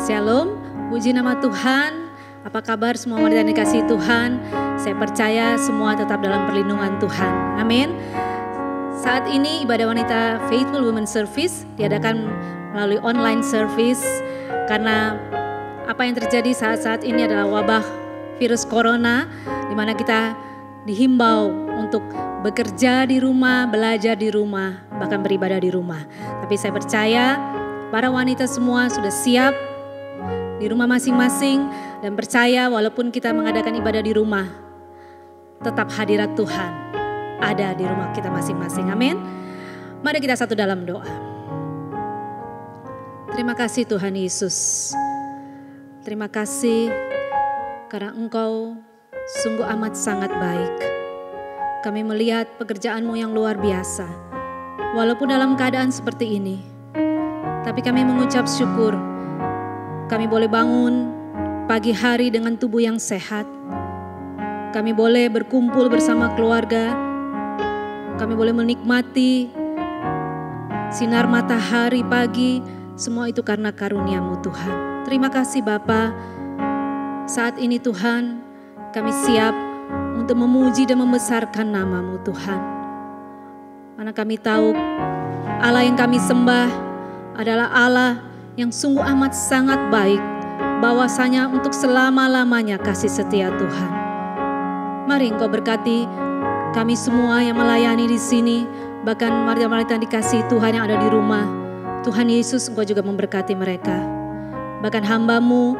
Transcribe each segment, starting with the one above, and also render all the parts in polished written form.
Shalom, puji nama Tuhan. Apa kabar semua wanita yang dikasihi Tuhan? Saya percaya semua tetap dalam perlindungan Tuhan. Amin. Saat ini ibadah wanita Faithful Women Service diadakan melalui online service karena apa yang terjadi saat-saat ini adalah wabah virus corona, di mana kita dihimbau untuk bekerja di rumah, belajar di rumah, bahkan beribadah di rumah. Tapi saya percaya para wanita semua sudah siap di rumah masing-masing dan percaya walaupun kita mengadakan ibadah di rumah, tetap hadirat Tuhan ada di rumah kita masing-masing. Amin. Mari kita satu dalam doa. Terima kasih Tuhan Yesus. Terima kasih karena Engkau sungguh amat sangat baik. Kami melihat pekerjaan-Mu yang luar biasa. Walaupun dalam keadaan seperti ini, tapi kami mengucap syukur. Kami boleh bangun pagi hari dengan tubuh yang sehat. Kami boleh berkumpul bersama keluarga. Kami boleh menikmati sinar matahari pagi. Semua itu karena karunia-Mu Tuhan. Terima kasih Bapa. Saat ini Tuhan, kami siap untuk memuji dan membesarkan nama-Mu Tuhan. Karena kami tahu Allah yang kami sembah adalah Allah yang sungguh amat sangat baik, bahwasanya untuk selama-lamanya kasih setia Tuhan. Mari Engkau berkati kami semua yang melayani di sini, bahkan wanita-wanita dikasihi Tuhan yang ada di rumah. Tuhan Yesus, Engkau juga memberkati mereka. Bahkan hamba-Mu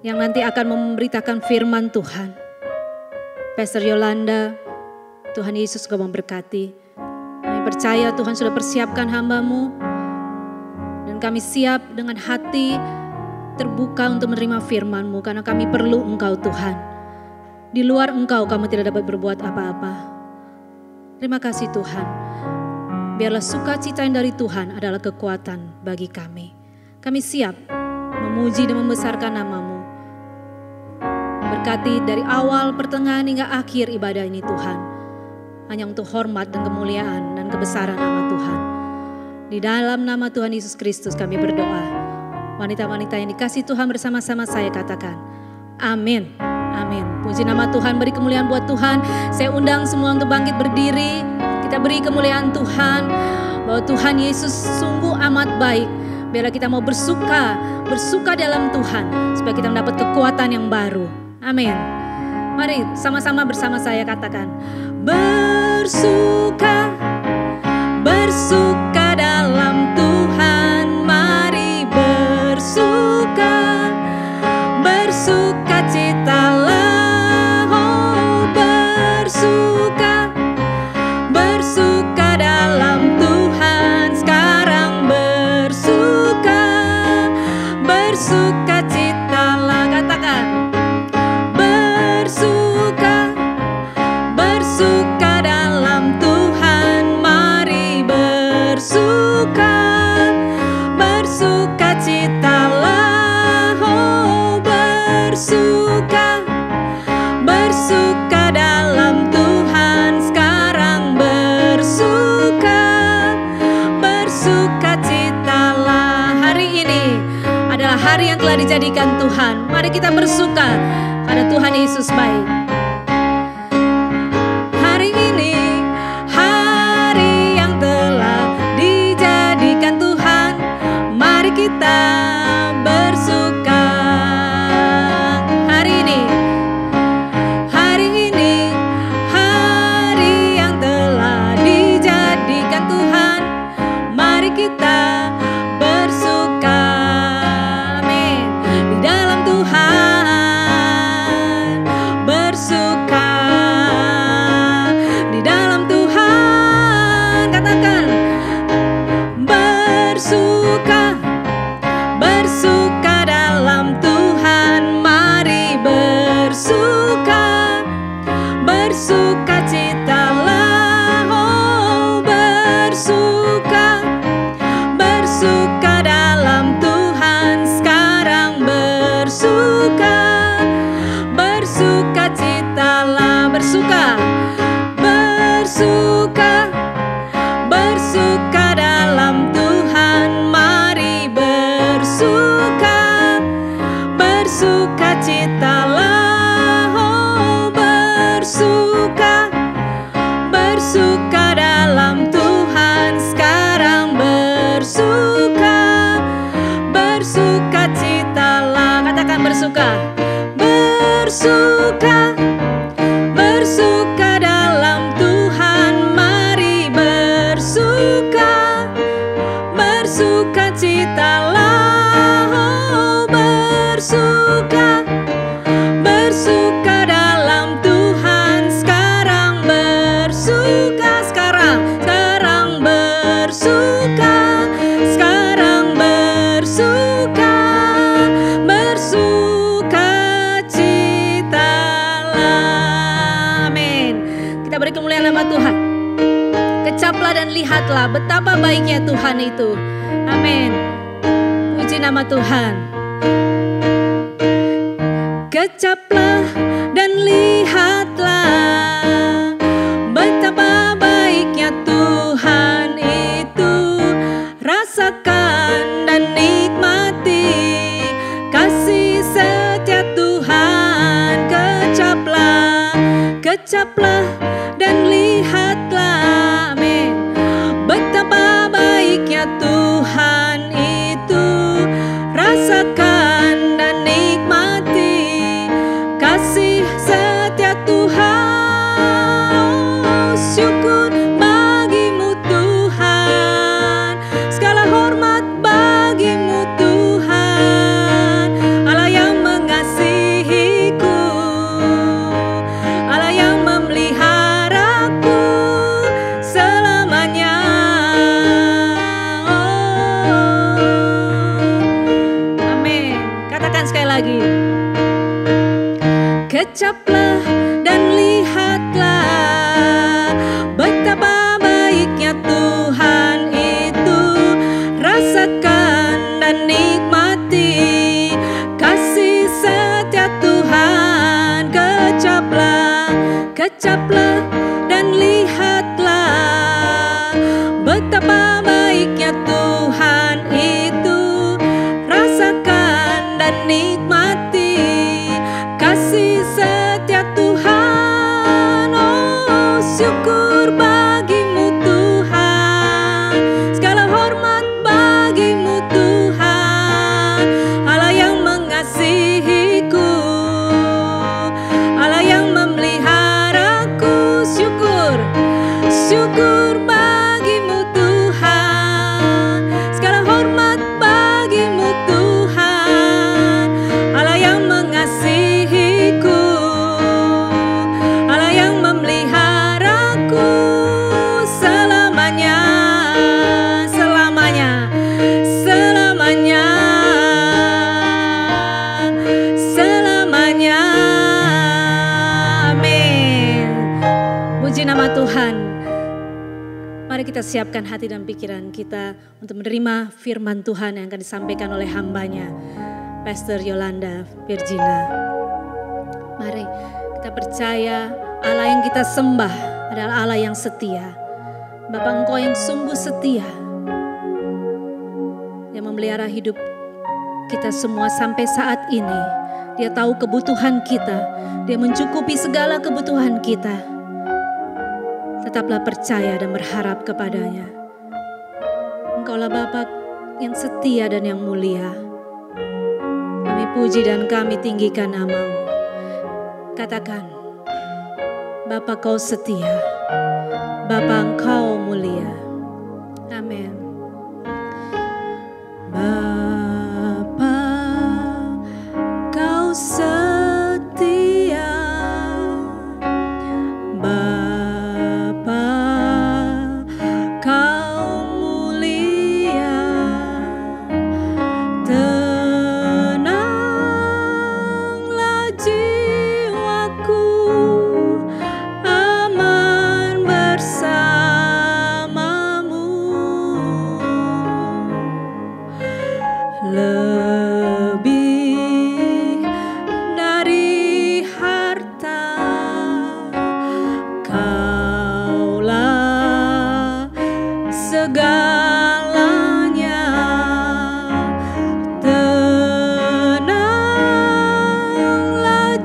yang nanti akan memberitakan firman Tuhan, Pastor Yolanda, Tuhan Yesus Engkau memberkati. Kami percaya Tuhan sudah persiapkan hamba-Mu, dan kami siap dengan hati terbuka untuk menerima firman-Mu, karena kami perlu Engkau Tuhan. Di luar Engkau kami tidak dapat berbuat apa-apa. Terima kasih Tuhan. Biarlah sukacita yang dari Tuhan adalah kekuatan bagi kami. Kami siap memuji dan membesarkan nama-Mu. Berkati dari awal, pertengahan hingga akhir ibadah ini Tuhan. Hanya untuk hormat dan kemuliaan dan kebesaran nama Tuhan. Di dalam nama Tuhan Yesus Kristus kami berdoa. Wanita-wanita yang dikasihi Tuhan bersama-sama saya katakan, amin. Amin. Puji nama Tuhan, beri kemuliaan buat Tuhan. Saya undang semua untuk bangkit berdiri. Kita beri kemuliaan Tuhan, bahwa Tuhan Yesus sungguh amat baik. Biarlah kita mau bersuka dalam Tuhan, supaya kita mendapat kekuatan yang baru. Amin. Mari sama-sama bersama saya katakan, bersuka dalam Tuhan. Mari bersuka citalah, oh bersuka dalam Tuhan. Sekarang bersuka citalah, katakan bersuka dalam Tuhan. Mari bersuka citalah, oh bersuka dalam Tuhan. Sekarang bersuka citalah. Hari ini adalah hari yang telah dijadikan Tuhan. Mari kita bersuka karena Tuhan Yesus baik. Hari ini hari yang telah dijadikan Tuhan. Mari kita bersuka. Hari ini hari yang telah dijadikan Tuhan. Mari kita bersuka. Amin. Di dalam Tuhan bersuka. Di dalam Tuhan katakan bersuka dalam Tuhan. Mari bersuka citalah, oh bersuka dalam Tuhan. Sekarang bersuka citalah, bersuka dalam Tuhan. bersukacitalah. Katakan bersuka. Bersuka, bersuka dalam Tuhan, mari bersuka, bersukacitalah. Oh, bersuka, bersuka dalam Tuhan, sekarang bersuka, sekarang bersuka, sekarang bersuka, bersukacitalah. Amin. Kita beri kemuliaan nama Tuhan. Kecaplah dan lihatlah betapa baiknya Tuhan itu. Amin. Puji nama Tuhan. Kecaplah dan lihatlah betapa baiknya Tuhan itu. Rasakan dan nikmati kasih setia Tuhan. Kecaplah, kecaplah dan lihatlah. Amin. Betapa baiknya Tuhan itu. Rasakan dan nikmati kasih setia Tuhan. Oh, syukur bagimu Tuhan, segala hormat bagimu Tuhan. Allah yang mengasihiku, Allah yang memeliharaku selamanya. Oh, amin. Katakan sekali lagi. Kecaplah dan lihatlah betapa baiknya Tuhan itu. Rasakan dan nikmati kasih setia Tuhan. Kecaplah, kecaplah dan lihatlah betapa baiknya Tuhan itu. Rasakan dan nikmati kasih setia Tuhan. Oh, syukur bagimu Tuhan, segala hormat bagimu Tuhan. Allah yang mengasihiku, Allah yang memeliharaku. Syukur, syukur bagimu Tuhan, segala hormat bagimu Tuhan. Allah yang mengasihiku, Allah yang memeliharaku selamanya, selamanya, selamanya, selamanya. Amin. Puji nama Tuhan. Mari kita siapkan hati dan pikiran kita untuk menerima firman Tuhan yang akan disampaikan oleh hambanya, Pastor Yolanda Virgina. Mari kita percaya Allah yang kita sembah adalah Allah yang setia. Bapa, Engkau yang sungguh setia, yang memelihara hidup kita semua sampai saat ini. Dia tahu kebutuhan kita, Dia mencukupi segala kebutuhan kita. Tetaplah percaya dan berharap kepadanya. Engkaulah Bapa yang setia dan yang mulia. Kami puji dan kami tinggikan nama-Mu. Katakan, Bapa Kau setia, Bapa Engkau mulia. Amin. Bapa Kau setia, Bapa Kau mulia. Tenanglah jiwaku, aman bersamamu. Lebih dari harta, Kaulah segalanya. Tenanglah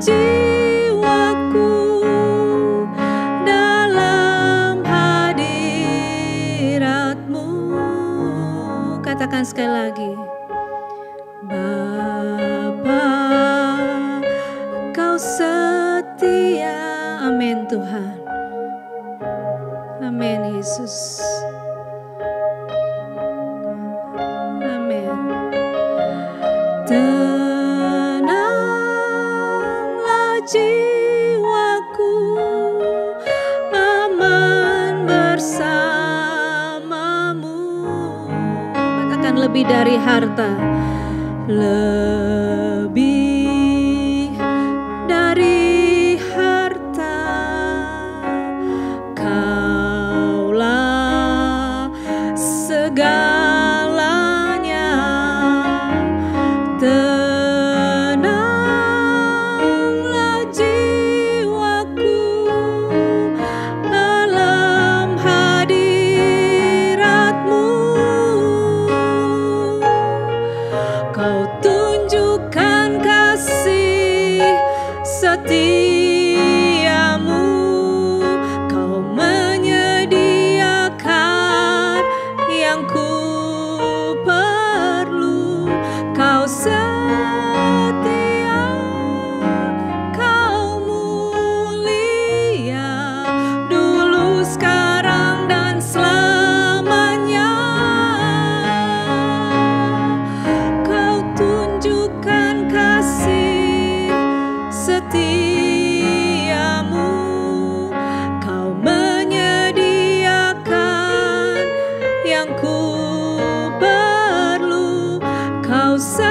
jiwaku dalam hadirat-Mu. Katakan sekali lagi. Bapa, Kau setia. Amin Tuhan. Amin Yesus. Amin. Tenanglah jiwaku, aman bersamamu. Katakan lebih dari harta, lebih dari harta, Kaulah segalanya. Tenanglah jiwaku dalam hadirat-Mu. Kau tunjukkan kasih setiamu, Kau menyediakan yang ku perlu. Kau setia, Kau mulia, dulu, sekarang, dan selamanya. Kau tunjukkan kasih setiamu, Kau menyediakan yang ku perlu. Kau setia,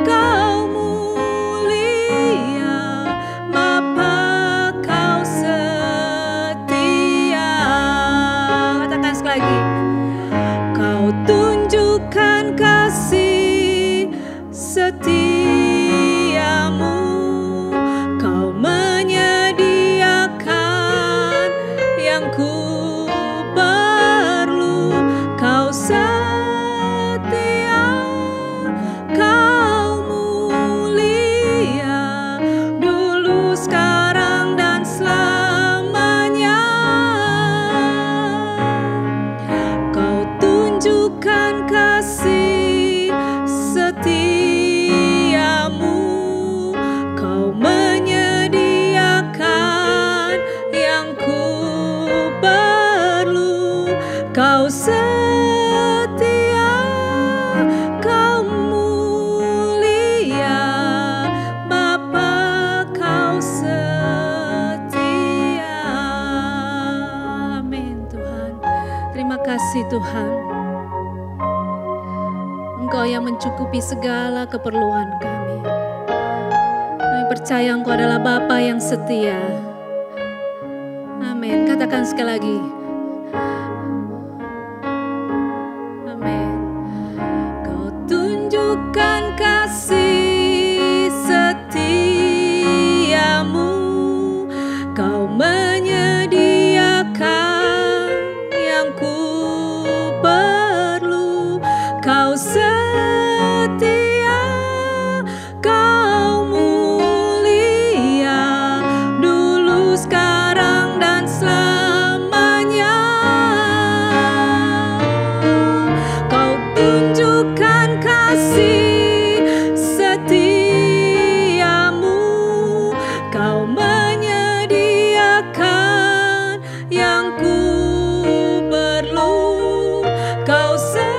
Kau mulia, Bapa, Kau setia. Katakan sekali lagi. Kau tunjukkan kasih setiamu, Kau menyediakan yang ku perlu. Kau setia, Kau mulia, dulu, sekarang, dan selamanya. Kau tunjukkan kasih setiamu, Kau menyediakan yang ku perlu. Kau setia, Kau mulia, Bapa, Kau setia. Amin Tuhan. Terima kasih Tuhan. Engkau yang mencukupi segala keperluan kami. Kami percaya Engkau adalah Bapa yang setia. Amin. Katakan sekali lagi. Amin. Kau tunjukkan kasih setiamu, Kau menyediakan yang ku perlu. Kau setia, Kau mulia, dulu, sekarang, dan selamanya. Kau tunjukkan kasih setiamu, Kau menyediakan yang ku perlu. Kau setia,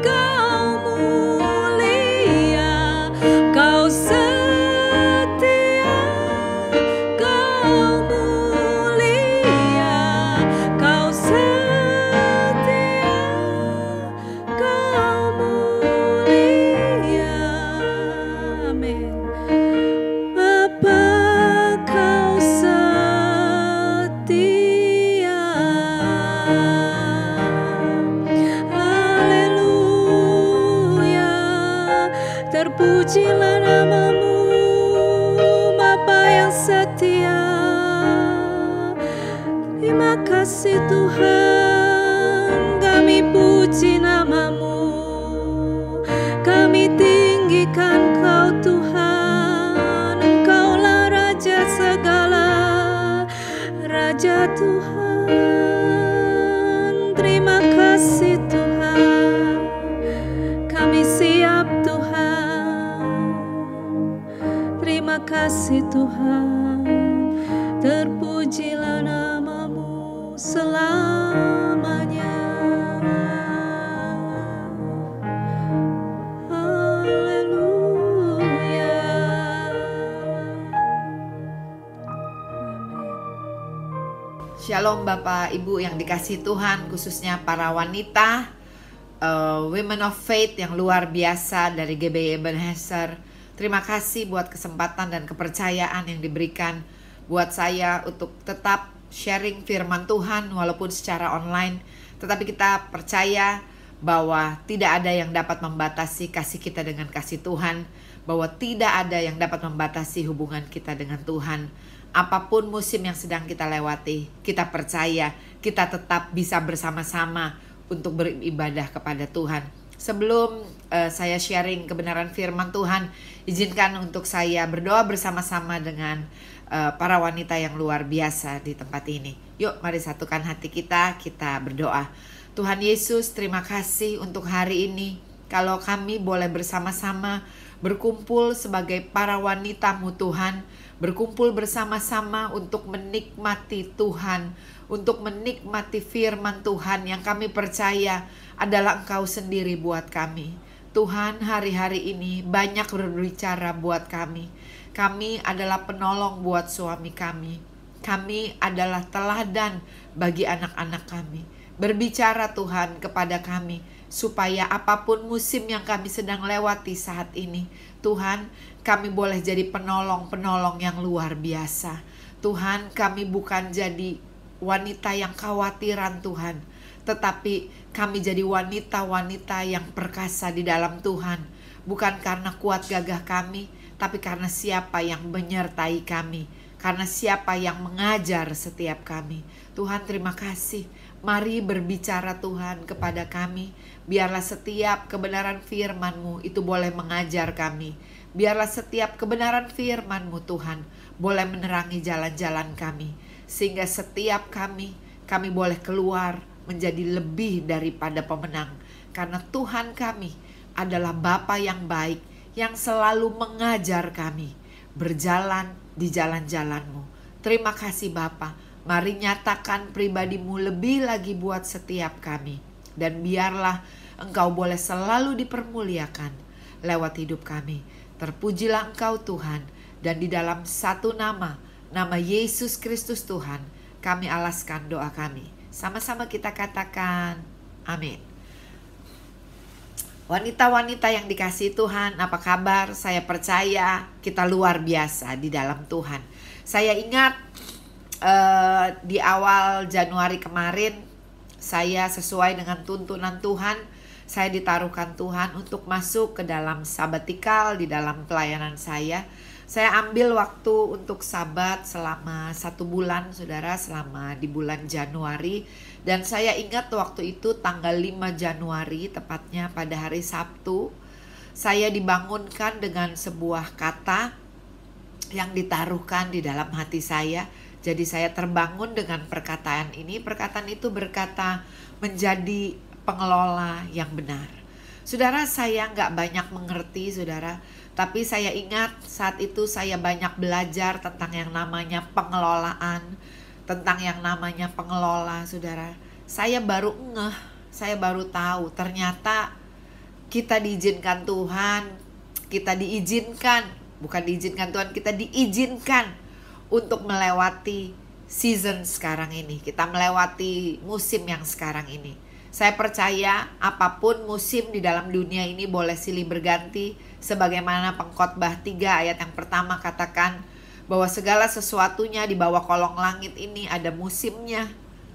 Kau mulia, Kau setia, Kau mulia, Kau setia, Kau mulia. Amin. Bapa, Kau setia. Haleluya. Terpujilah nama-Mu, Bapa yang setia. Terima kasih Tuhan, kami puji nama-Mu, kami tinggikan Kau Tuhan. Engkaulah Raja segala, Raja Tuhan. Terima kasih Tuhan, kami siap Tuhan. Terima kasih Tuhan, terpujilah namamu selamanya. Haleluya. Shalom Bapak Ibu yang dikasihi Tuhan, khususnya para wanita Women of Faith yang luar biasa dari GBI Ebenezer. Terima kasih buat kesempatan dan kepercayaan yang diberikan buat saya untuk tetap sharing firman Tuhan walaupun secara online. Tetapi kita percaya bahwa tidak ada yang dapat membatasi kasih kita dengan kasih Tuhan, bahwa tidak ada yang dapat membatasi hubungan kita dengan Tuhan. Apapun musim yang sedang kita lewati, kita percaya kita tetap bisa bersama-sama untuk beribadah kepada Tuhan. Sebelum saya sharing kebenaran firman Tuhan, izinkan untuk saya berdoa bersama-sama dengan para wanita yang luar biasa di tempat ini. Yuk mari satukan hati kita berdoa. Tuhan Yesus, terima kasih untuk hari ini. Kalau kami boleh bersama-sama berkumpul sebagai para wanita-Mu Tuhan, berkumpul bersama-sama untuk menikmati Tuhan, untuk menikmati firman Tuhan yang kami percaya adalah Engkau sendiri buat kami. Tuhan, hari-hari ini banyak berbicara buat kami. Kami adalah penolong buat suami kami. Kami adalah teladan bagi anak-anak kami. Berbicara Tuhan kepada kami, supaya apapun musim yang kami sedang lewati saat ini, Tuhan, kami boleh jadi penolong-penolong yang luar biasa. Tuhan, kami bukan jadi wanita yang khawatiran Tuhan, tetapi kami jadi wanita-wanita yang perkasa di dalam Tuhan. Bukan karena kuat gagah kami, tapi karena siapa yang menyertai kami, karena siapa yang mengajar setiap kami. Tuhan, terima kasih. Mari berbicara Tuhan kepada kami. Biarlah setiap kebenaran firman-Mu itu boleh mengajar kami. Biarlah setiap kebenaran firman-Mu Tuhan boleh menerangi jalan-jalan kami. Sehingga setiap kami boleh keluar menjadi lebih daripada pemenang. Karena Tuhan kami adalah Bapa yang baik, yang selalu mengajar kami berjalan di jalan-jalan-Mu. Terima kasih Bapa. Mari nyatakan pribadi-Mu lebih lagi buat setiap kami. Dan biarlah Engkau boleh selalu dipermuliakan lewat hidup kami. Terpujilah Engkau Tuhan. Dan di dalam satu nama Yesus Kristus Tuhan, kami alaskan doa kami. Sama-sama kita katakan amin. Wanita-wanita yang dikasihi Tuhan, apa kabar? Saya percaya kita luar biasa di dalam Tuhan. Saya ingat di awal Januari kemarin, saya sesuai dengan tuntunan Tuhan, saya ditaruhkan Tuhan untuk masuk ke dalam sabatikal di dalam pelayanan saya. Saya ambil waktu untuk sabat selama 1 bulan, saudara, selama di bulan Januari. Dan saya ingat waktu itu tanggal 5 Januari, tepatnya pada hari Sabtu, saya dibangunkan dengan sebuah kata yang ditaruhkan di dalam hati saya. Jadi saya terbangun dengan perkataan ini. Perkataan itu berkata, menjadi pengelola yang benar. Saudara, saya nggak banyak mengerti, saudara. Tapi saya ingat saat itu saya banyak belajar tentang yang namanya pengelolaan. Tentang yang namanya pengelola, saudara. Saya baru ngeh, saya baru tahu. Ternyata kita diizinkan Tuhan. Kita diizinkan, bukan diizinkan Tuhan, kita diizinkan untuk melewati season sekarang ini. Kita melewati musim yang sekarang ini. Saya percaya apapun musim di dalam dunia ini boleh silih berganti. Sebagaimana Pengkhotbah 3 ayat yang pertama katakan bahwa segala sesuatunya di bawah kolong langit ini ada musimnya,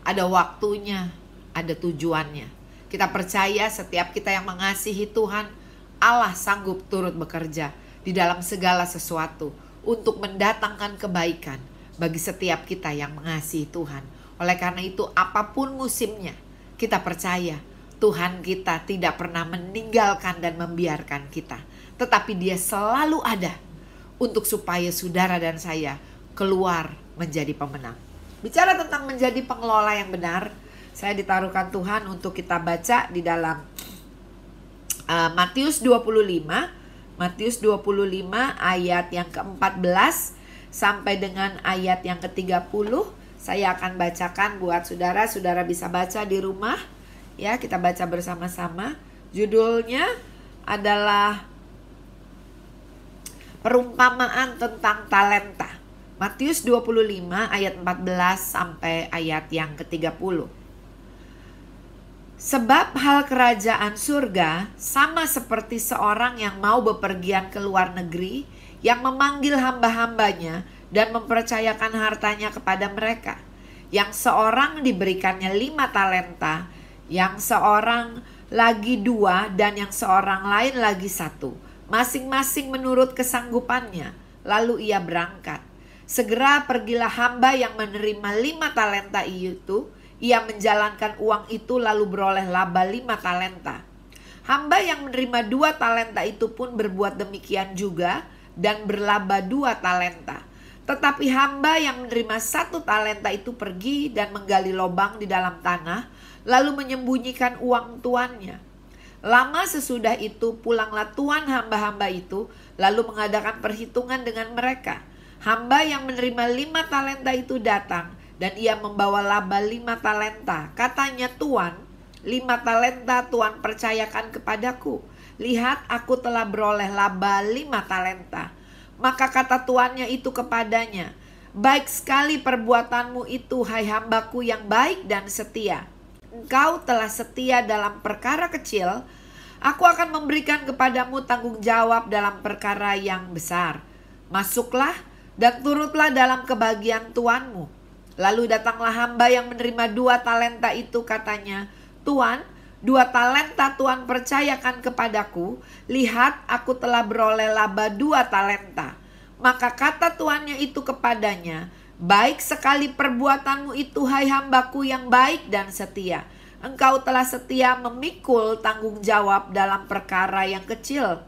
ada waktunya, ada tujuannya. Kita percaya setiap kita yang mengasihi Tuhan, Allah sanggup turut bekerja di dalam segala sesuatu untuk mendatangkan kebaikan bagi setiap kita yang mengasihi Tuhan. Oleh karena itu apapun musimnya, kita percaya Tuhan kita tidak pernah meninggalkan dan membiarkan kita. Tetapi Dia selalu ada untuk supaya saudara dan saya keluar menjadi pemenang. Bicara tentang menjadi pengelola yang benar, Saya ditaruhkan Tuhan untuk kita baca di dalam Matius 25. Matius 25 ayat yang ke-14 sampai dengan ayat yang ke-30. Saya akan bacakan buat saudara. Saudara bisa baca di rumah. Ya, kita baca bersama-sama. Judulnya adalah perumpamaan tentang talenta. Matius 25 ayat 14 sampai ayat yang ke-30. Sebab hal kerajaan surga sama seperti seorang yang mau bepergian ke luar negeri, yang memanggil hamba-hambanya dan mempercayakan hartanya kepada mereka. Yang seorang diberikannya 5 talenta, yang seorang lagi 2, dan yang seorang lain lagi 1. Masing-masing menurut kesanggupannya. Lalu ia berangkat. Segera pergilah hamba yang menerima 5 talenta itu. Ia menjalankan uang itu lalu beroleh laba 5 talenta. Hamba yang menerima 2 talenta itu pun berbuat demikian juga dan berlaba 2 talenta. Tetapi hamba yang menerima 1 talenta itu pergi dan menggali lubang di dalam tanah, lalu menyembunyikan uang tuannya. Lama sesudah itu pulanglah tuan hamba-hamba itu, lalu mengadakan perhitungan dengan mereka. Hamba yang menerima 5 talenta itu datang, dan ia membawa laba 5 talenta. Katanya, Tuan, 5 talenta Tuan percayakan kepadaku. Lihat, aku telah beroleh laba 5 talenta. Maka kata tuannya itu kepadanya, baik sekali perbuatanmu itu, hai hambaku yang baik dan setia. Engkau telah setia dalam perkara kecil, aku akan memberikan kepadamu tanggung jawab dalam perkara yang besar. Masuklah dan turutlah dalam kebahagiaan tuanmu. Lalu datanglah hamba yang menerima 2 talenta itu, katanya, Tuan, 2 talenta Tuan percayakan kepadaku. Lihat, aku telah beroleh laba 2 talenta. Maka kata tuannya itu kepadanya, baik sekali perbuatanmu itu, hai hambaku yang baik dan setia. Engkau telah setia memikul tanggung jawab dalam perkara yang kecil.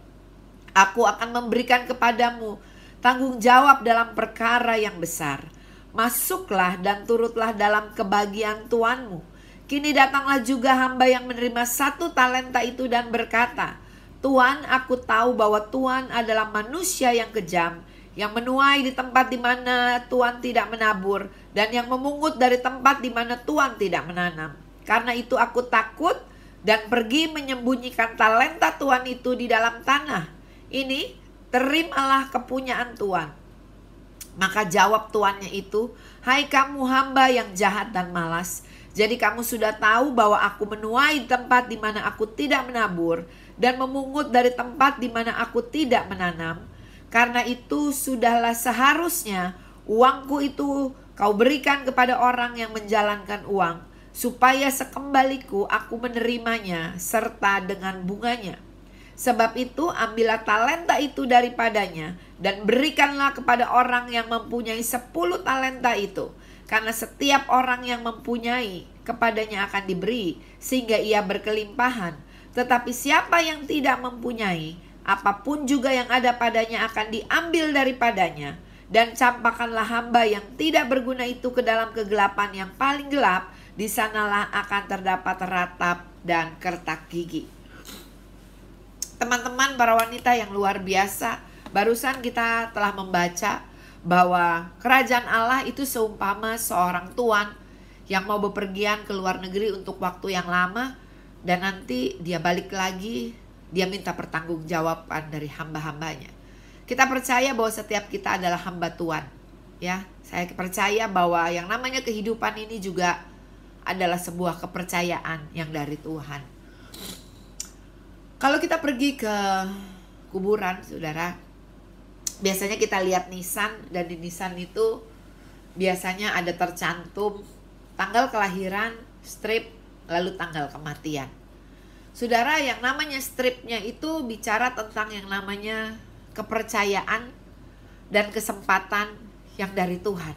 Aku akan memberikan kepadamu tanggung jawab dalam perkara yang besar. Masuklah dan turutlah dalam kebahagiaan tuanmu. Kini datanglah juga hamba yang menerima 1 talenta itu dan berkata, Tuan, aku tahu bahwa Tuan adalah manusia yang kejam, yang menuai di tempat di mana Tuan tidak menabur, dan yang memungut dari tempat di mana Tuan tidak menanam. Karena itu aku takut dan pergi menyembunyikan talenta Tuan itu di dalam tanah. Ini, terimalah kepunyaan Tuan. Maka jawab tuannya itu, hai kamu hamba yang jahat dan malas. Jadi kamu sudah tahu bahwa aku menuai di tempat di mana aku tidak menabur, dan memungut dari tempat di mana aku tidak menanam. Karena itu sudahlah seharusnya uangku itu kau berikan kepada orang yang menjalankan uang, supaya sekembaliku aku menerimanya serta dengan bunganya. Sebab itu ambillah talenta itu daripadanya dan berikanlah kepada orang yang mempunyai 10 talenta itu. Karena setiap orang yang mempunyai, kepadanya akan diberi sehingga ia berkelimpahan. Tetapi siapa yang tidak mempunyai, apapun juga yang ada padanya akan diambil daripadanya. Dan campakkanlah hamba yang tidak berguna itu ke dalam kegelapan yang paling gelap. Di sanalah akan terdapat ratap dan kertak gigi. Teman-teman, para wanita yang luar biasa, barusan kita telah membaca bahwa kerajaan Allah itu seumpama seorang tuan yang mau bepergian ke luar negeri untuk waktu yang lama, dan nanti dia balik lagi, dia minta pertanggungjawaban dari hamba-hambanya. Kita percaya bahwa setiap kita adalah hamba Tuhan, ya. Saya percaya bahwa yang namanya kehidupan ini juga adalah sebuah kepercayaan yang dari Tuhan. Kalau kita pergi ke kuburan, saudara, biasanya kita lihat nisan, dan di nisan itu biasanya ada tercantum tanggal kelahiran, strip, lalu tanggal kematian. Saudara, yang namanya stripnya itu bicara tentang yang namanya kepercayaan dan kesempatan yang dari Tuhan.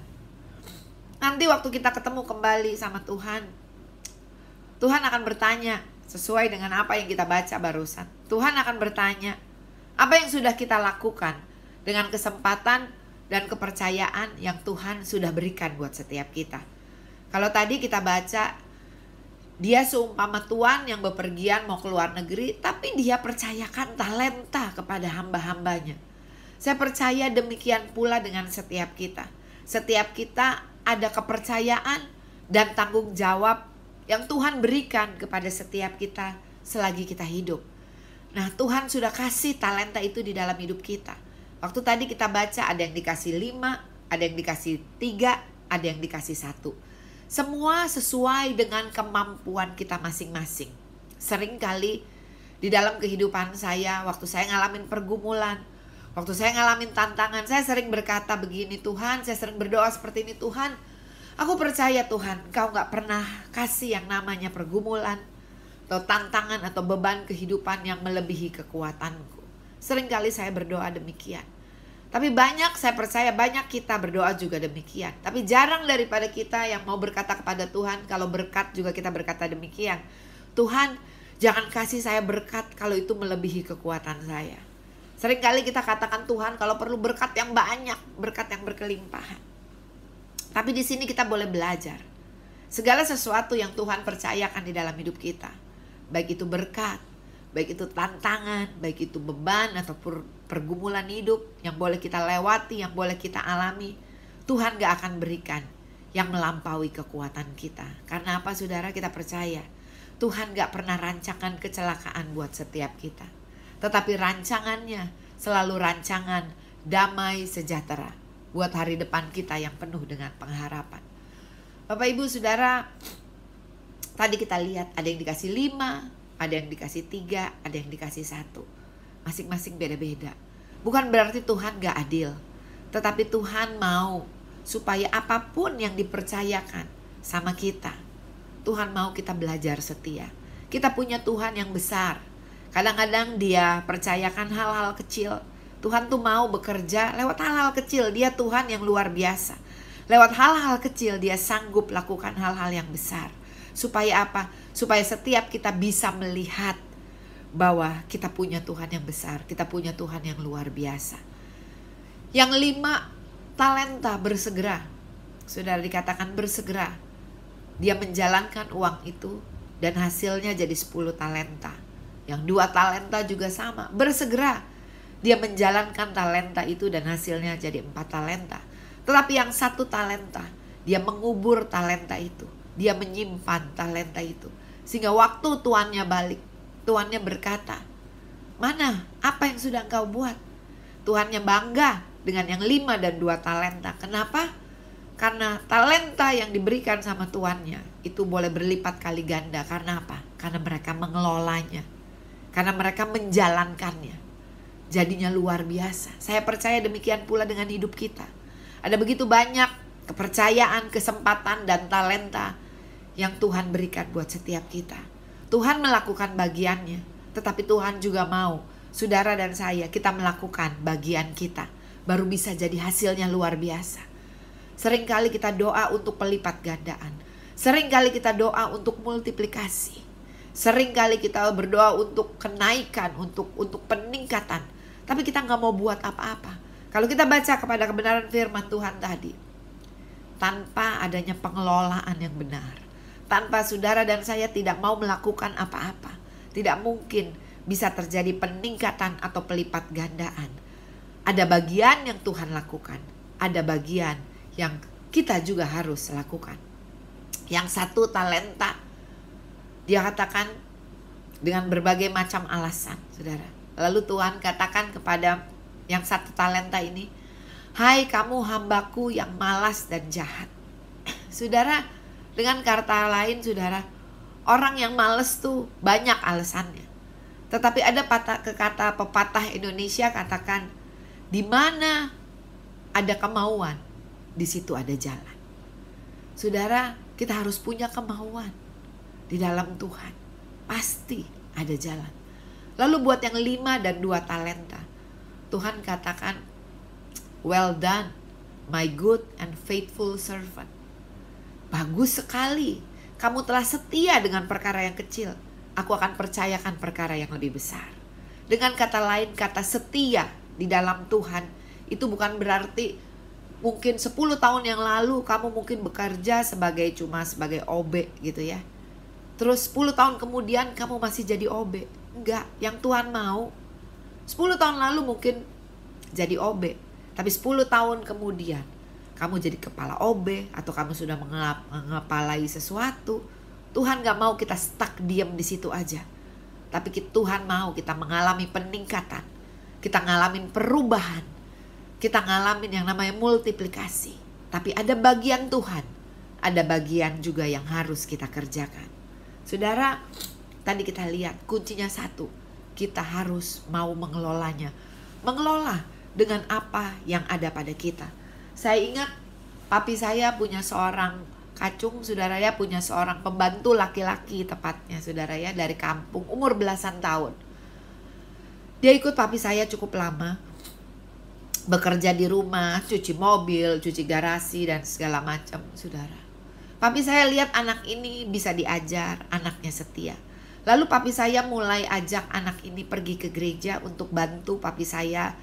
Nanti waktu kita ketemu kembali sama Tuhan, Tuhan akan bertanya, sesuai dengan apa yang kita baca barusan. Tuhan akan bertanya, apa yang sudah kita lakukan dengan kesempatan dan kepercayaan yang Tuhan sudah berikan buat setiap kita. Kalau tadi kita baca Dia seumpama tuan yang bepergian mau ke luar negeri, tapi dia percayakan talenta kepada hamba-hambanya. Saya percaya demikian pula dengan setiap kita. Setiap kita ada kepercayaan dan tanggung jawab yang Tuhan berikan kepada setiap kita selagi kita hidup. Nah, Tuhan sudah kasih talenta itu di dalam hidup kita. Waktu tadi kita baca ada yang dikasih 5, ada yang dikasih 3, ada yang dikasih 1. Semua sesuai dengan kemampuan kita masing-masing. Seringkali di dalam kehidupan saya, waktu saya ngalamin pergumulan, waktu saya ngalamin tantangan, saya sering berkata begini, Tuhan, saya sering berdoa seperti ini, Tuhan, aku percaya Tuhan, Engkau gak pernah kasih yang namanya pergumulan, atau tantangan, atau beban kehidupan yang melebihi kekuatanku. Seringkali saya berdoa demikian. Tapi saya percaya banyak kita berdoa juga demikian. Tapi jarang daripada kita yang mau berkata kepada Tuhan, kalau berkat juga kita berkata demikian. Tuhan, jangan kasih saya berkat kalau itu melebihi kekuatan saya. Seringkali kita katakan Tuhan kalau perlu berkat yang banyak, berkat yang berkelimpahan. Tapi di sini kita boleh belajar. Segala sesuatu yang Tuhan percayakan di dalam hidup kita, baik itu berkat, baik itu tantangan, baik itu beban atau pergumulan hidup yang boleh kita lewati, yang boleh kita alami, Tuhan gak akan berikan yang melampaui kekuatan kita. Karena apa saudara? Kita percaya Tuhan gak pernah rancangan kecelakaan buat setiap kita, tetapi rancangannya selalu rancangan damai sejahtera buat hari depan kita yang penuh dengan pengharapan. Bapak Ibu Saudara, tadi kita lihat ada yang dikasih 5, ada yang dikasih 3, ada yang dikasih 1. Masing-masing beda-beda. Bukan berarti Tuhan gak adil, tetapi Tuhan mau supaya apapun yang dipercayakan sama kita, Tuhan mau kita belajar setia. Kita punya Tuhan yang besar. Kadang-kadang Dia percayakan hal-hal kecil. Tuhan tuh mau bekerja lewat hal-hal kecil. Dia Tuhan yang luar biasa. Lewat hal-hal kecil Dia sanggup lakukan hal-hal yang besar. Supaya apa? Supaya setiap kita bisa melihat bahwa kita punya Tuhan yang besar, kita punya Tuhan yang luar biasa. Yang 5, talenta, bersegera. Saudara, dikatakan bersegera. Dia menjalankan uang itu dan hasilnya jadi 10 talenta. Yang 2 talenta juga sama, bersegera. Dia menjalankan talenta itu dan hasilnya jadi 4 talenta. Tetapi yang 1 talenta, dia mengubur talenta itu. Dia menyimpan talenta itu. Sehingga waktu tuannya balik, tuannya berkata, mana? Apa yang sudah engkau buat? Tuannya bangga dengan yang 5 dan 2 talenta. Kenapa? Karena talenta yang diberikan sama tuannya itu boleh berlipat kali ganda. Karena apa? Karena mereka mengelolanya. Karena mereka menjalankannya. Jadinya luar biasa. Saya percaya demikian pula dengan hidup kita. Ada begitu banyak kepercayaan, kesempatan, dan talenta yang Tuhan berikan buat setiap kita. Tuhan melakukan bagiannya, tetapi Tuhan juga mau saudara dan saya, kita melakukan bagian kita, baru bisa jadi hasilnya luar biasa. Seringkali kita doa untuk pelipat gandaan, seringkali kita doa untuk multiplikasi, seringkali kita berdoa untuk kenaikan, untuk peningkatan, tapi kita gak mau buat apa-apa. Kalau kita baca kepada kebenaran firman Tuhan tadi, tanpa adanya pengelolaan yang benar, tanpa saudara dan saya tidak mau melakukan apa-apa, tidak mungkin bisa terjadi peningkatan atau pelipat gandaan. Ada bagian yang Tuhan lakukan, ada bagian yang kita juga harus lakukan. Yang 1 talenta, dia katakan dengan berbagai macam alasan, saudara. Lalu Tuhan katakan kepada yang 1 talenta ini, hai kamu hambaku yang malas dan jahat. Saudara, dengan kata lain saudara, orang yang malas tuh banyak alasannya. Tetapi ada kata pepatah Indonesia katakan, di mana ada kemauan, di situ ada jalan. Saudara, kita harus punya kemauan di dalam Tuhan. Pasti ada jalan. Lalu buat yang 5 dan 2 talenta, Tuhan katakan, well done, my good and faithful servant. Bagus sekali, kamu telah setia dengan perkara yang kecil. Aku akan percayakan perkara yang lebih besar. Dengan kata lain, kata setia di dalam Tuhan itu bukan berarti mungkin 10 tahun yang lalu kamu mungkin bekerja sebagai OB gitu ya. Terus 10 tahun kemudian kamu masih jadi OB. Enggak, yang Tuhan mau 10 tahun lalu mungkin jadi OB, tapi 10 tahun kemudian kamu jadi kepala OB atau kamu sudah mengepalai sesuatu. Tuhan gak mau kita stuck diam di situ aja. Tapi Tuhan mau kita mengalami peningkatan. Kita ngalamin perubahan. Kita ngalamin yang namanya multiplikasi. Tapi ada bagian Tuhan. Ada bagian juga yang harus kita kerjakan. Saudara, tadi kita lihat kuncinya satu. Kita harus mau mengelolanya. Mengelola dengan apa yang ada pada kita. Saya ingat papi saya punya seorang kacung, saudara ya, punya seorang pembantu laki-laki tepatnya, saudara ya, dari kampung, umur belasan tahun. Dia ikut papi saya cukup lama, bekerja di rumah, cuci mobil, cuci garasi dan segala macam, saudara. Papi saya lihat anak ini bisa diajar, anaknya setia. Lalu papi saya mulai ajak anak ini pergi ke gereja untuk bantu papi saya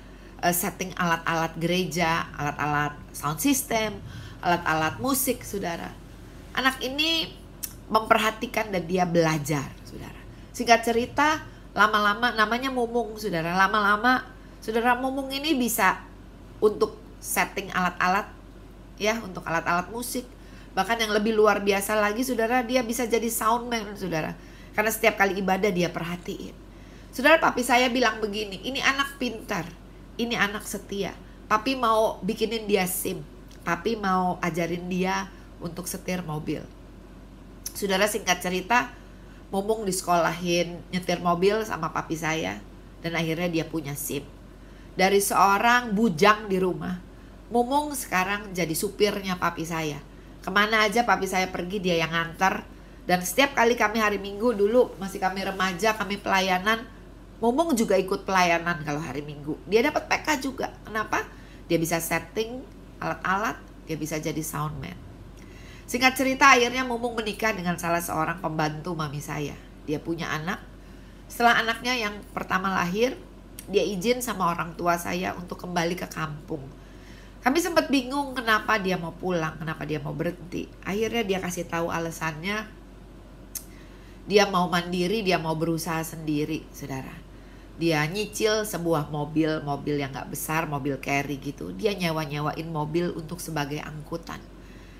setting alat-alat gereja, alat-alat sound system, alat-alat musik, saudara. Anak ini memperhatikan dan dia belajar, saudara. Singkat cerita, lama-lama namanya Mumung, saudara. Lama-lama, saudara, Mumung ini bisa untuk setting alat-alat, ya, untuk alat-alat musik. Bahkan yang lebih luar biasa lagi, saudara, dia bisa jadi soundman, saudara. Karena setiap kali ibadah dia perhatiin. Saudara, papi saya bilang begini, ini anak pintar, ini anak setia. Papi mau bikinin dia SIM. Papi mau ajarin dia untuk setir mobil. Saudara, singkat cerita, Mumung disekolahin nyetir mobil sama papi saya. Dan akhirnya dia punya SIM. Dari seorang bujang di rumah, Mumung sekarang jadi supirnya papi saya. Kemana aja papi saya pergi dia yang ngantar. Dan setiap kali kami hari Minggu, dulu masih kami remaja, kami pelayanan, Mumung juga ikut pelayanan kalau hari Minggu. Dia dapat PK juga. Kenapa? Dia bisa setting alat-alat, dia bisa jadi soundman. Singkat cerita, akhirnya Mumung menikah dengan salah seorang pembantu mami saya. Dia punya anak. Setelah anaknya yang pertama lahir, dia izin sama orang tua saya untuk kembali ke kampung. Kami sempat bingung kenapa dia mau pulang, kenapa dia mau berhenti. Akhirnya dia kasih tahu alasannya, dia mau mandiri, dia mau berusaha sendiri, saudara. Dia nyicil sebuah mobil yang gak besar, mobil carry gitu. Dia nyewain mobil untuk sebagai angkutan.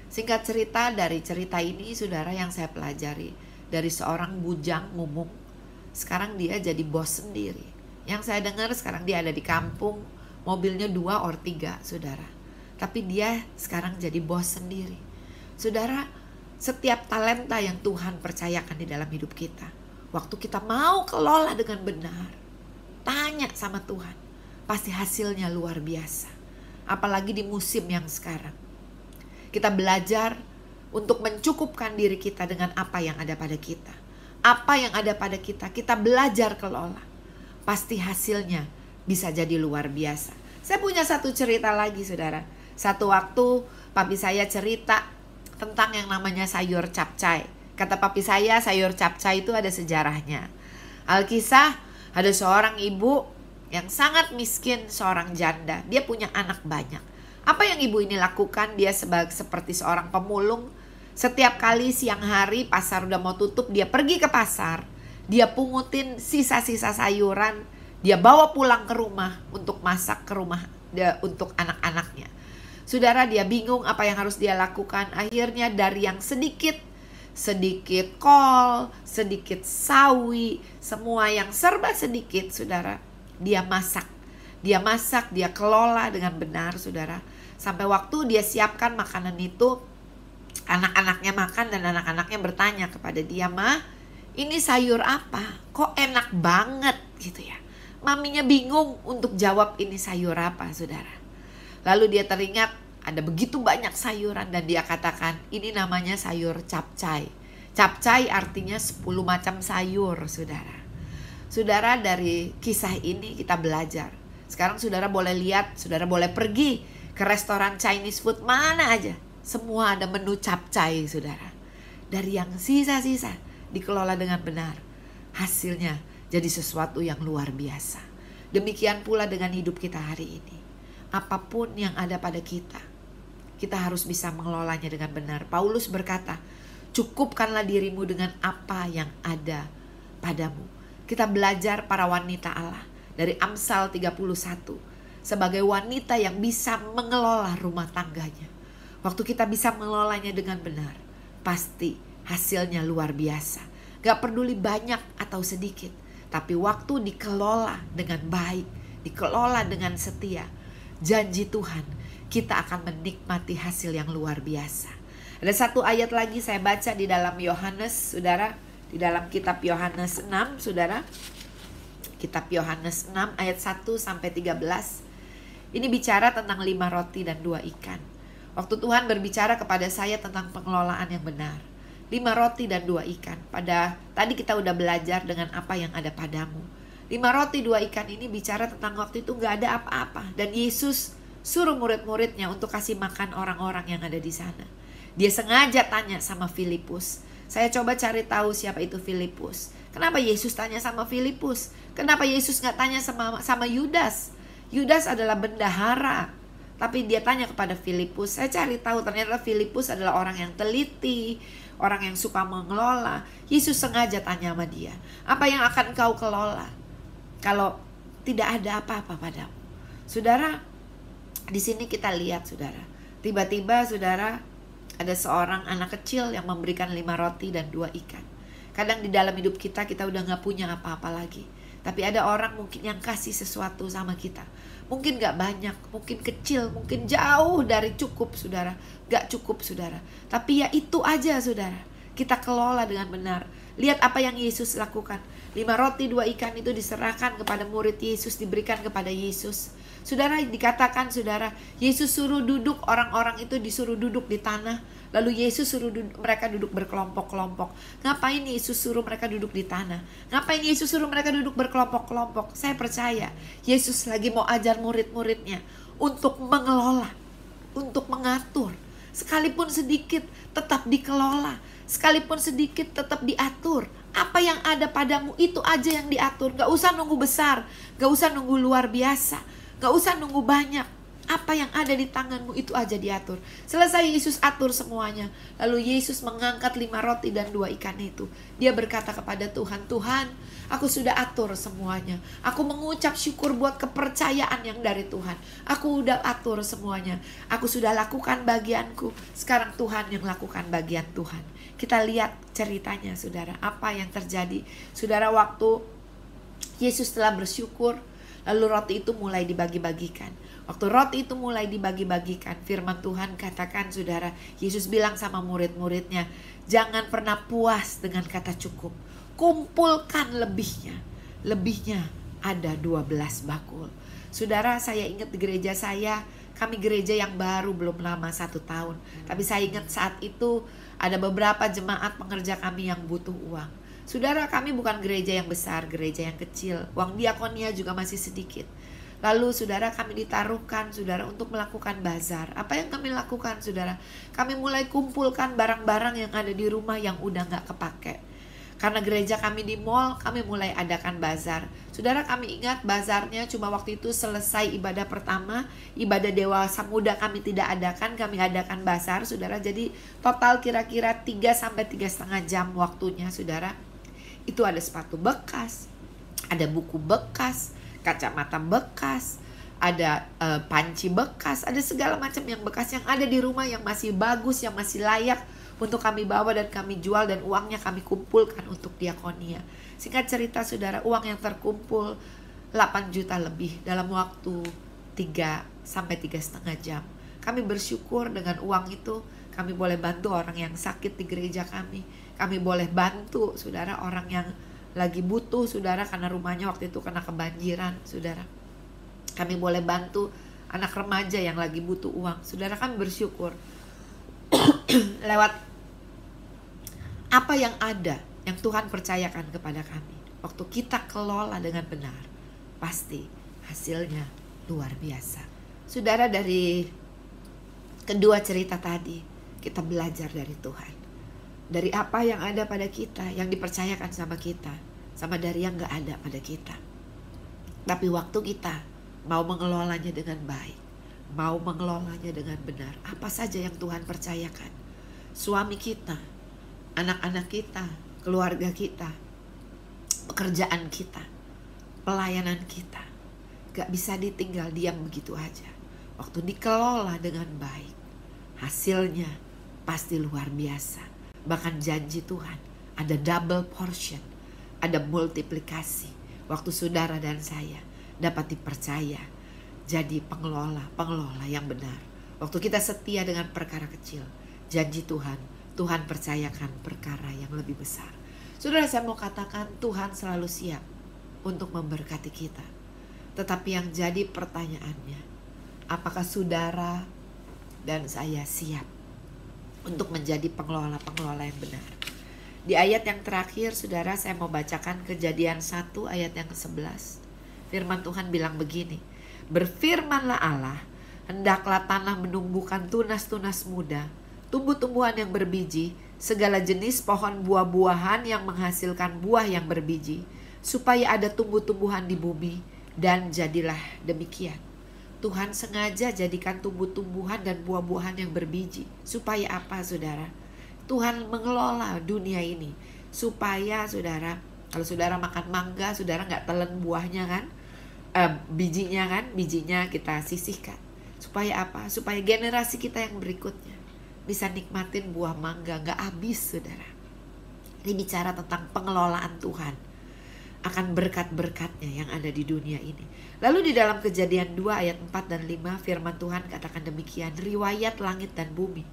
Singkat cerita, dari cerita ini, saudara, yang saya pelajari, dari seorang bujang Mumung, sekarang dia jadi bos sendiri. Yang saya dengar sekarang dia ada di kampung, mobilnya 2 or 3, saudara. Tapi dia sekarang jadi bos sendiri. Saudara, setiap talenta yang Tuhan percayakan di dalam hidup kita, waktu kita mau kelola dengan benar, tanya sama Tuhan, pasti hasilnya luar biasa. Apalagi di musim yang sekarang. Kita belajar untuk mencukupkan diri kita dengan apa yang ada pada kita. Apa yang ada pada kita, kita belajar kelola. Pasti hasilnya bisa jadi luar biasa. Saya punya satu cerita lagi, saudara. Satu waktu papi saya cerita tentang yang namanya sayur capcay. Kata papi saya, sayur capcay itu ada sejarahnya. Alkisah, ada seorang ibu yang sangat miskin, seorang janda. Dia punya anak banyak. Apa yang ibu ini lakukan? Dia seperti seorang pemulung. Setiap kali siang hari pasar udah mau tutup, dia pergi ke pasar. Dia pungutin sisa-sisa sayuran. Dia bawa pulang ke rumah untuk masak ke rumah untuk anak-anaknya. Saudara, dia bingung apa yang harus dia lakukan. Akhirnya dari yang sedikit kol, sedikit sawi, semua yang serba sedikit, saudara, dia masak. Dia kelola dengan benar, saudara. Sampai waktu dia siapkan makanan itu, anak-anaknya makan dan anak-anaknya bertanya kepada dia, "Ma, ini sayur apa? Kok enak banget?" gitu ya. Maminya bingung untuk jawab ini sayur apa, saudara. Lalu dia teringat ada begitu banyak sayuran dan dia katakan, ini namanya sayur capcay. Capcay artinya 10 macam sayur, saudara. Saudara, dari kisah ini kita belajar. Sekarang saudara boleh lihat, saudara boleh pergi ke restoran Chinese food mana aja. Semua ada menu capcay, saudara. Dari yang sisa-sisa dikelola dengan benar, hasilnya jadi sesuatu yang luar biasa. Demikian pula dengan hidup kita hari ini. Apapun yang ada pada kita, kita harus bisa mengelolanya dengan benar. Paulus berkata, Cukupkanlah dirimu dengan apa yang ada padamu. Kita belajar para wanita Allah dari Amsal 31 sebagai wanita yang bisa mengelola rumah tangganya. Waktu kita bisa mengelolanya dengan benar, pasti hasilnya luar biasa. Gak peduli banyak atau sedikit, tapi waktu dikelola dengan baik, dikelola dengan setia, janji Tuhan, kita akan menikmati hasil yang luar biasa. Ada satu ayat lagi saya baca di dalam Yohanes, saudara, di dalam kitab Yohanes 6, saudara. Kitab Yohanes 6 ayat 1 sampai 13. Ini bicara tentang 5 roti dan 2 ikan. Waktu Tuhan berbicara kepada saya tentang pengelolaan yang benar. 5 roti dan 2 ikan. Tadi kita udah belajar dengan apa yang ada padamu. 5 roti 2 ikan ini bicara tentang waktu itu gak ada apa-apa. Dan Yesus suruh murid-muridnya untuk kasih makan orang-orang yang ada di sana. Dia sengaja tanya sama Filipus. Saya coba cari tahu siapa itu Filipus. Kenapa Yesus tanya sama Filipus? Kenapa Yesus gak tanya sama Yudas? Yudas adalah bendahara. Tapi dia tanya kepada Filipus. Saya cari tahu ternyata Filipus adalah orang yang teliti, orang yang suka mengelola. Yesus sengaja tanya sama dia, apa yang akan kau kelola kalau tidak ada apa-apa padamu? Saudara, di sini kita lihat, saudara, tiba-tiba saudara ada seorang anak kecil yang memberikan 5 roti dan 2 ikan. Kadang di dalam hidup kita udah gak punya apa-apa lagi. Tapi ada orang mungkin yang kasih sesuatu sama kita. Mungkin gak banyak, mungkin kecil, mungkin jauh dari cukup, saudara. Gak cukup, saudara. Tapi ya itu aja, saudara. Kita kelola dengan benar. Lihat apa yang Yesus lakukan. 5 roti 2 ikan itu diserahkan kepada murid Yesus, diberikan kepada Yesus. Saudara, dikatakan saudara, Yesus suruh duduk, orang-orang itu disuruh duduk di tanah. Lalu Yesus suruh mereka duduk berkelompok-kelompok. Ngapain Yesus suruh mereka duduk di tanah? Ngapain Yesus suruh mereka duduk berkelompok-kelompok? Saya percaya Yesus lagi mau ajar murid-muridnya untuk mengelola, untuk mengatur. Sekalipun sedikit tetap dikelola, sekalipun sedikit tetap diatur. Apa yang ada padamu itu aja yang diatur. Gak usah nunggu besar, gak usah nunggu luar biasa, gak usah nunggu banyak. Apa yang ada di tanganmu itu aja diatur. Selesai Yesus atur semuanya. Lalu Yesus mengangkat 5 roti dan 2 ikan itu. Dia berkata kepada Tuhan, Tuhan, aku sudah atur semuanya. Aku mengucap syukur buat kepercayaan yang dari Tuhan. Aku udah atur semuanya. Aku sudah lakukan bagianku. Sekarang Tuhan yang lakukan bagian Tuhan. Kita lihat ceritanya, saudara. Apa yang terjadi? Saudara, waktu Yesus telah bersyukur, lalu roti itu mulai dibagi-bagikan. Waktu roti itu mulai dibagi-bagikan, firman Tuhan katakan, saudara, Yesus bilang sama murid-muridnya, jangan pernah puas dengan kata cukup. Kumpulkan lebihnya. Lebihnya ada 12 bakul. Saudara, saya ingat di gereja saya, kami gereja yang baru belum lama 1 tahun. Tapi saya ingat saat itu ada beberapa jemaat pengerja kami yang butuh uang. Saudara, kami bukan gereja yang besar, gereja yang kecil. Uang diakonia juga masih sedikit. Lalu saudara, kami ditaruhkan saudara untuk melakukan bazar. Apa yang kami lakukan, saudara? Kami mulai kumpulkan barang-barang yang ada di rumah yang udah gak kepake. Karena gereja kami di mall, kami mulai adakan bazar. Saudara, kami ingat bazarnya cuma waktu itu selesai ibadah pertama, ibadah dewasa muda kami tidak adakan, kami adakan bazar, saudara. Jadi total kira-kira 3-3,5 jam waktunya, saudara. Itu ada sepatu bekas, ada buku bekas, kacamata bekas, ada panci bekas, ada segala macam yang bekas yang ada di rumah yang masih bagus, yang masih layak untuk kami bawa dan kami jual, dan uangnya kami kumpulkan untuk diakonia. Singkat cerita, saudara, uang yang terkumpul 8 juta lebih dalam waktu 3-3,5 jam. Kami bersyukur dengan uang itu kami boleh bantu orang yang sakit di gereja kami. Kami boleh bantu, saudara, orang yang lagi butuh, saudara, karena rumahnya waktu itu kena kebanjiran, saudara. Kami boleh bantu anak remaja yang lagi butuh uang. Saudara, kami bersyukur lewat apa yang ada, yang Tuhan percayakan kepada kami. Waktu kita kelola dengan benar, pasti hasilnya luar biasa. Saudara, dari kedua cerita tadi, kita belajar dari Tuhan. Dari apa yang ada pada kita, yang dipercayakan sama kita, sama dari yang gak ada pada kita. Tapi waktu kita mau mengelolanya dengan baik, mau mengelolanya dengan benar, apa saja yang Tuhan percayakan, suami kita anak-anak kita, keluarga kita, pekerjaan kita, pelayanan kita. Gak bisa ditinggal diam begitu aja. Waktu dikelola dengan baik, hasilnya pasti luar biasa. Bahkan janji Tuhan ada double portion, ada multiplikasi. Waktu saudara dan saya dapat dipercaya jadi pengelola yang benar. Waktu kita setia dengan perkara kecil, janji Tuhan percayakan perkara yang lebih besar. Saudara, saya mau katakan Tuhan selalu siap untuk memberkati kita. Tetapi yang jadi pertanyaannya, apakah saudara dan saya siap untuk menjadi pengelola yang benar? Di ayat yang terakhir, saudara, saya mau bacakan Kejadian 1 ayat yang ke-11. Firman Tuhan bilang begini, berfirmanlah Allah, hendaklah tanah menumbuhkan tunas-tunas muda, tumbuh-tumbuhan yang berbiji, segala jenis pohon buah-buahan yang menghasilkan buah yang berbiji, supaya ada tumbuh-tumbuhan di bumi, dan jadilah demikian. Tuhan sengaja jadikan tumbuh-tumbuhan dan buah-buahan yang berbiji. Supaya apa, saudara? Tuhan mengelola dunia ini supaya saudara, kalau saudara makan mangga, saudara gak telan buahnya kan, bijinya kita sisihkan. Supaya apa? Supaya generasi kita yang berikutnya bisa nikmatin buah mangga gak habis, saudara. Ini bicara tentang pengelolaan Tuhan akan berkat-berkatnya yang ada di dunia ini. Lalu di dalam Kejadian 2 ayat 4 dan 5 firman Tuhan katakan demikian, riwayat langit dan bumi.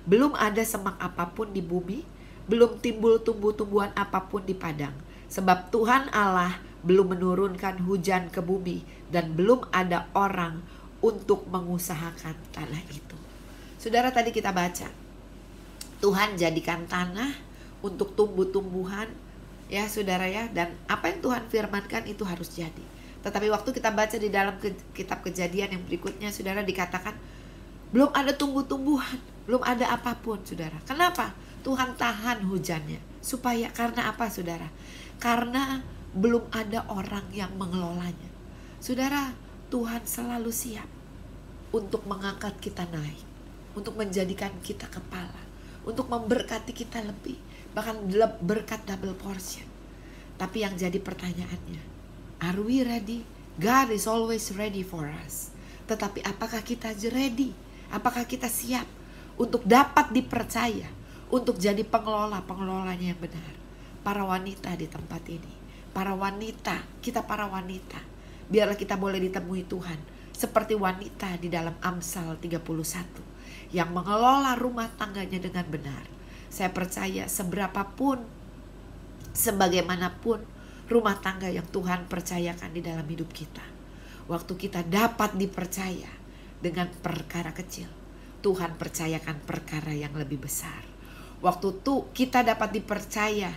Belum ada semak apapun di bumi, belum timbul tumbuh-tumbuhan apapun di padang. Sebab Tuhan Allah belum menurunkan hujan ke bumi dan belum ada orang untuk mengusahakan tanah itu. Saudara, tadi kita baca, Tuhan jadikan tanah untuk tumbuh-tumbuhan, ya saudara ya, dan apa yang Tuhan firmankan itu harus jadi. Tetapi waktu kita baca di dalam kitab Kejadian yang berikutnya, saudara, dikatakan belum ada tumbuh-tumbuhan, belum ada apapun, saudara. Kenapa? Tuhan tahan hujannya. Karena apa, saudara? Karena belum ada orang yang mengelolanya. Saudara, Tuhan selalu siap untuk mengangkat kita naik, untuk menjadikan kita kepala, untuk memberkati kita lebih, bahkan berkat double portion. Tapi yang jadi pertanyaannya, are we ready? God is always ready for us. Tetapi apakah kita ready? Apakah kita siap untuk dapat dipercaya, untuk jadi pengelolanya yang benar? Para wanita di tempat ini, para wanita, biarlah kita boleh ditemui Tuhan seperti wanita di dalam Amsal 31 yang mengelola rumah tangganya dengan benar. Saya percaya sebagaimanapun rumah tangga yang Tuhan percayakan di dalam hidup kita, waktu kita dapat dipercaya dengan perkara kecil, Tuhan percayakan perkara yang lebih besar. Waktu kita dapat dipercaya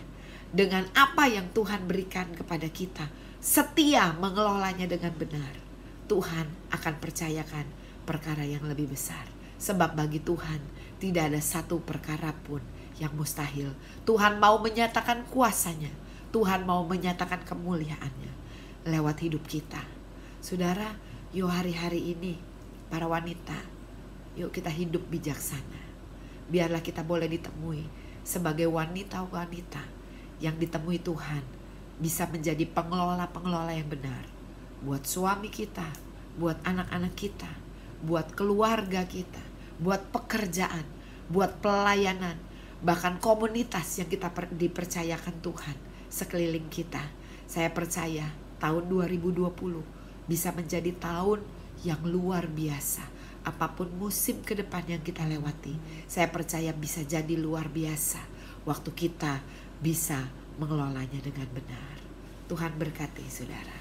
dengan apa yang Tuhan berikan kepada kita, setia mengelolanya dengan benar, Tuhan akan percayakan perkara yang lebih besar. Sebab bagi Tuhan tidak ada satu perkara pun yang mustahil. Tuhan mau menyatakan kuasanya, Tuhan mau menyatakan kemuliaannya lewat hidup kita. Saudara, yuk hari-hari ini para wanita, yuk kita hidup bijaksana. Biarlah kita boleh ditemui sebagai wanita-wanita yang ditemui Tuhan, bisa menjadi pengelola yang benar. Buat suami kita, buat anak-anak kita, buat keluarga kita, buat pekerjaan, buat pelayanan, bahkan komunitas yang kita dipercayakan Tuhan sekeliling kita. Saya percaya tahun 2020 bisa menjadi tahun yang luar biasa. Apapun musim ke depan yang kita lewati, saya percaya bisa jadi luar biasa waktu kita bisa mengelolanya dengan benar. Tuhan berkati saudara.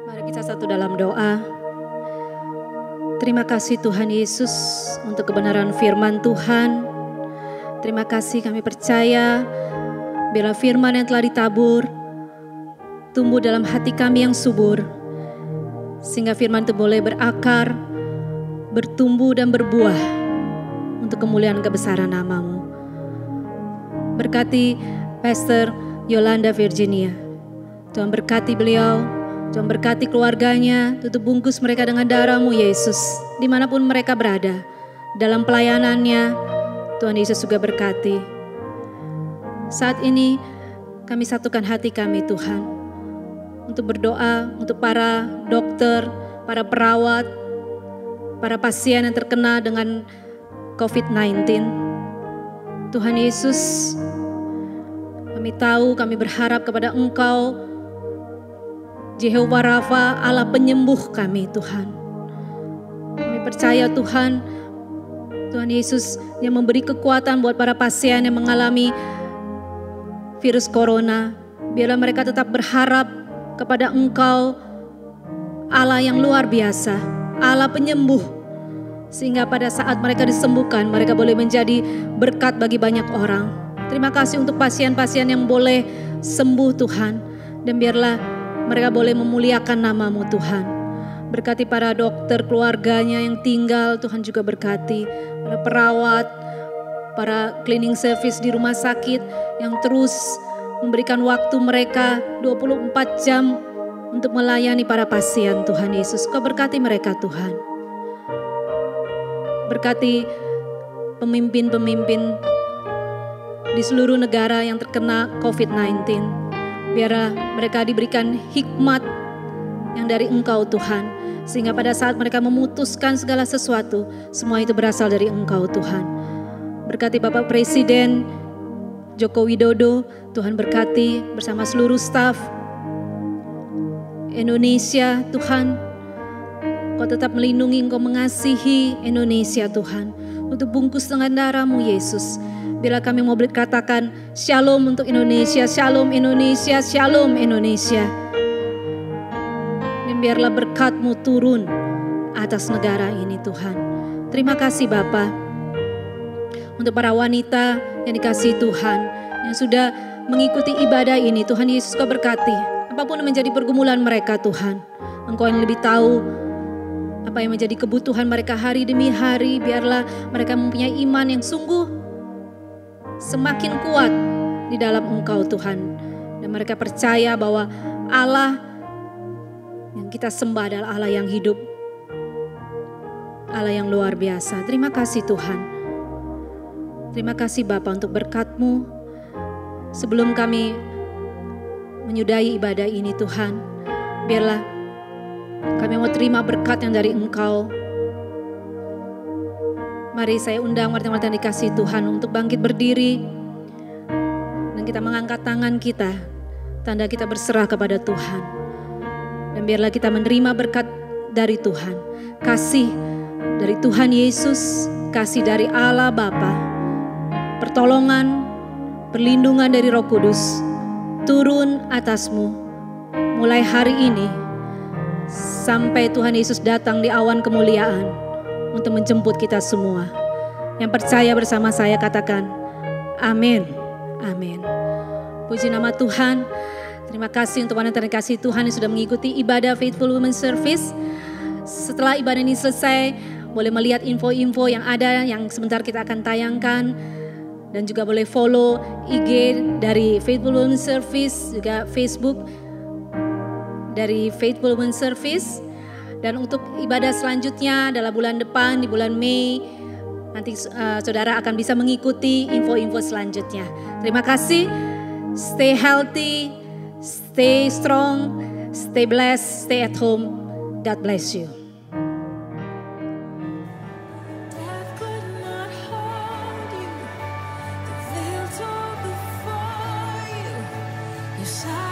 Mari kita satu dalam doa. Terima kasih Tuhan Yesus untuk kebenaran firman Tuhan. Terima kasih, kami percaya bila firman yang telah ditabur tumbuh dalam hati kami yang subur, sehingga firman itu boleh berakar, bertumbuh dan berbuah untuk kemuliaan kebesaran nama-Mu. Berkati Pastor Yolanda Virginia. Tuhan berkati beliau, Tuhan berkati keluarganya, tutup bungkus mereka dengan darah-Mu Yesus, dimanapun mereka berada, dalam pelayanannya, Tuhan Yesus juga berkati. Saat ini kami satukan hati kami Tuhan, untuk berdoa untuk para dokter, para perawat, para pasien yang terkena dengan COVID-19. Tuhan Yesus, kami tahu, kami berharap kepada Engkau, Jehovah Rafa, Allah penyembuh kami Tuhan. Kami percaya Tuhan, Tuhan Yesus yang memberi kekuatan buat para pasien yang mengalami virus corona. Biarlah mereka tetap berharap kepada Engkau, Allah yang luar biasa, Allah penyembuh. Sehingga pada saat mereka disembuhkan, mereka boleh menjadi berkat bagi banyak orang. Terima kasih untuk pasien-pasien yang boleh sembuh Tuhan. Dan biarlah mereka boleh memuliakan nama-Mu Tuhan. Berkati para dokter, keluarganya yang tinggal, Tuhan juga berkati. Para perawat, para cleaning service di rumah sakit yang terus memberikan waktu mereka 24 jam untuk melayani para pasien. Tuhan Yesus, Kau berkati mereka Tuhan. Berkati pemimpin-pemimpin di seluruh negara yang terkena COVID-19. Biarlah mereka diberikan hikmat yang dari Engkau Tuhan. Sehingga pada saat mereka memutuskan segala sesuatu, semua itu berasal dari Engkau Tuhan. Berkati Bapak Presiden Joko Widodo, Tuhan berkati bersama seluruh staf Indonesia Tuhan. Kau tetap melindungi, Engkau mengasihi Indonesia Tuhan. Untuk bungkus dengan darah-Mu Yesus. Bila kami mau berkatakan shalom untuk Indonesia, shalom Indonesia, shalom Indonesia. Dan biarlah berkat-Mu turun atas negara ini Tuhan. Terima kasih Bapa. Untuk para wanita yang dikasihi Tuhan, yang sudah mengikuti ibadah ini, Tuhan Yesus Kau berkati. Apapun yang menjadi pergumulan mereka Tuhan, Engkau yang lebih tahu apa yang menjadi kebutuhan mereka hari demi hari. Biarlah mereka mempunyai iman yang sungguh semakin kuat di dalam Engkau Tuhan. Dan mereka percaya bahwa Allah yang kita sembah adalah Allah yang hidup, Allah yang luar biasa. Terima kasih Tuhan. Terima kasih Bapa untuk berkat-Mu. Sebelum kami menyudahi ibadah ini Tuhan, biarlah kami mau terima berkat yang dari Engkau. Mari saya undang warta-warta yang dikasihi Tuhan untuk bangkit berdiri. Dan kita mengangkat tangan kita, tanda kita berserah kepada Tuhan. Dan biarlah kita menerima berkat dari Tuhan. Kasih dari Tuhan Yesus, kasih dari Allah Bapa, pertolongan, perlindungan dari Roh Kudus turun atasmu mulai hari ini sampai Tuhan Yesus datang di awan kemuliaan untuk menjemput kita semua. Yang percaya bersama saya katakan amin. Amin. Puji nama Tuhan. Terima kasih untuk wanita yang dikasihi Tuhan yang sudah mengikuti ibadah Faithful Women Service. Setelah ibadah ini selesai, boleh melihat info-info yang ada yang sebentar kita akan tayangkan. Dan juga boleh follow IG dari Faithful Women Service, juga Facebook dari Faithful Women Service. Dan untuk ibadah selanjutnya adalah bulan depan, di bulan Mei, nanti saudara akan bisa mengikuti info-info selanjutnya. Terima kasih. Stay healthy, stay strong, stay blessed, stay at home. God bless you. Side